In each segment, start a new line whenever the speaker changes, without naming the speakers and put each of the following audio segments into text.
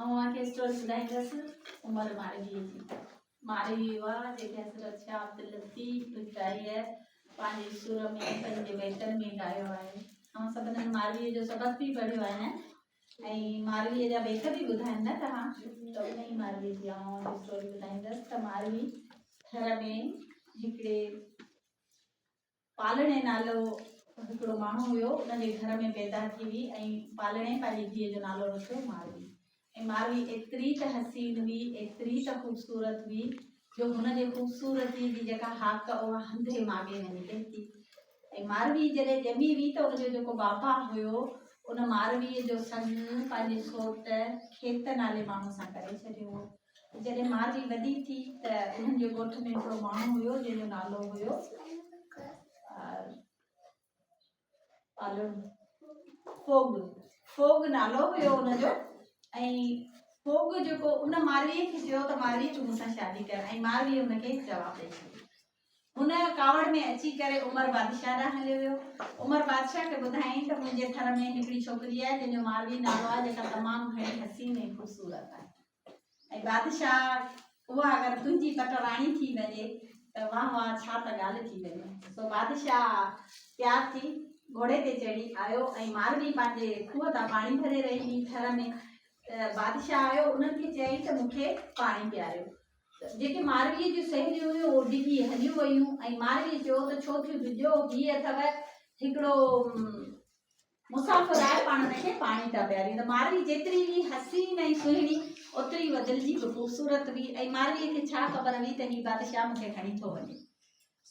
के स्टोरी ॿुधाईंदसि उमर मारवीअ जी। मारवी हुआ जेके हज़रत शाह अब्दुल लतीफ़ शाइर पंहिंजे सुर में पंहिंजे बैतनि में ॻायो आहे। ऐं सभिनीनि मारवीअ जो सबक़ बि पढ़ियो आहे न, ऐं मारवीअ जा बैत बि ॿुधाइनि न तव्हां, त उन ई मारवीअ जी स्टोरी ॿुधाईंदसि। त मारवी घर में हिकिड़े पालणे नालो हिकिड़ो माण्हू हुयो, उनजे घर में पैदा थी हुई ऐं पालणे पंहिंजी धीअ जो नालो रखियो मारवी। ऐं मारवी एतिरी त हसीन हुई, एतिरी त ख़ूबसूरत हुई जो हुनजे ख़ूबसूरती जी जेका हाक उहा हंधे मागे वञी पई थी। ऐं मारवी जॾहिं ॼमी हुई त उनजो जेको बापा हुयो उन मारवीअ जो संग पंहिंजे सौट खेत नाले माण्हू सां करे छॾियो हो। जॾहिं मारवी वॾी थी त उन्हनि जे ॻोठ में हिकिड़ो माण्हू हुयो जंहिंजो नालो हुयो फोग नालो हुयो उनजो। ऐं फोग जेको उन मारवीअ खे चयो त मारवी तूं मूंसां शादी कर, ऐं मारवी हुनखे जवाबु ॾेई छॾियो। हुन कावड़ में अची करे उमर बादशाह ॾांहुं हलियो वियो। उमर बादशाह खे ॿुधाईं त मुंहिंजे घर में हिकिड़ी छोकिरी आहे जंहिंजो मारवी नालो आहे, जेका तमामु घणी हसीन ऐं ख़ूबसूरत आहे। ऐं बादशाह उहा अगरि तुंहिंजी पटराणी थी वञे त वाह वाह, छा त ॻाल्हि थी वञे। सो बादशाह तयारु थी घोड़े ते चढ़ी आयो ऐं मारवी पंहिंजे खूह तां पाणी भरे रही हुई घर में। बादशाह आयो, उन्हनि खे चयईं त मूंखे पाणी पीआरियो। जेके मारवीअ जूं सहेलियूं हुयूं उहो डिॼी हलियूं वयूं ऐं मारवी चयो त छो थियूं डिॼो, हीअ अथव हिकिड़ो मुसाफ़िर आहे, पाण हुनखे पाणी था पीआरियूं। त मारवी जेतिरी हुई हसीन ऐं सुहिणी ओतिरी दिलि जी बि ख़ूबसूरत हुई। ऐं मारवीअ खे छा ख़बर हुई त हीउ बादशाह मूंखे खणी थो वञे।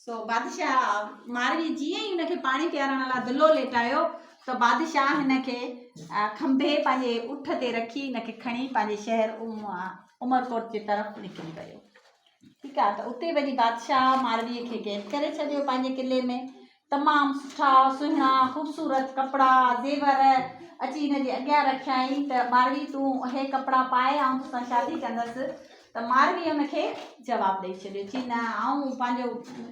सो बादशाह मारवी जीअं ई हुनखे पाणी पीआरण लाइ दिलो लेटायो त बादशाह हिनखे खंभे पंहिंजे उठ ते रखी हिनखे खणी पंहिंजे शहर उमरकोट जे तरफ़ निकिरी वियो। ठीकु आहे, त उते वञी बादशाह मारवीअ खे क़ैद करे छॾियो पंहिंजे किले में। तमामु सुठा सुहिणा ख़ूबसूरत कपिड़ा ज़ेवर अची हिनजे अॻियां रखियाईं त मारवी तूं इहे कपिड़ा पाए ऐं तोसां शादी कंदसि। त मारवी हुनखे जवाबु ॾेई छॾियो, चई न, आऊं पंहिंजो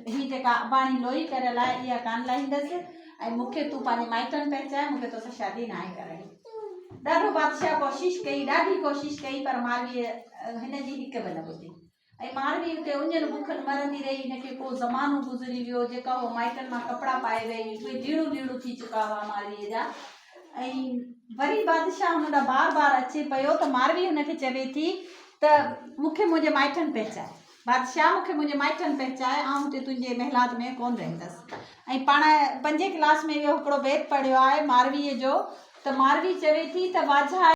हीअ जेका अबाणी लोही करियल आहे इहा कान लाहींदसि, ऐं मूंखे तूं पंहिंजे माइटनि पहुचाए, मूंखे तोसां शादी न आहे करणी। ॾाढो बादशाह कोशिशि कई, ॾाढी कोशिशि कई, पर मारवीअ हिनजी हिकु बि न ॿुधी। ऐं मारवी हुते उञनि बुखनि मरंदी रही। हिनखे को ज़मानो गुज़री वियो, जेका उहो माइटनि मां कपिड़ा पाए वई उहे लीड़ू लीड़ू थी चुका हुआ मारवीअ जा। ऐं वरी बादशाह हुन ॾांहुं बार बार अचे पियो त मारवी हुनखे चवे थी त मूंखे मुंहिंजे माइटनि पहुचाए, बादशाह मूंखे मुंहिंजे माइटनि पहुचाए, ऐं हुते तुंहिंजे महिलात में कोन रहंदसि। ऐं पाण 5 क्लास में इहो हिकिड़ो बैत पढ़ियो आहे मारवीअ जो, त मारवी चवे थी त वाझा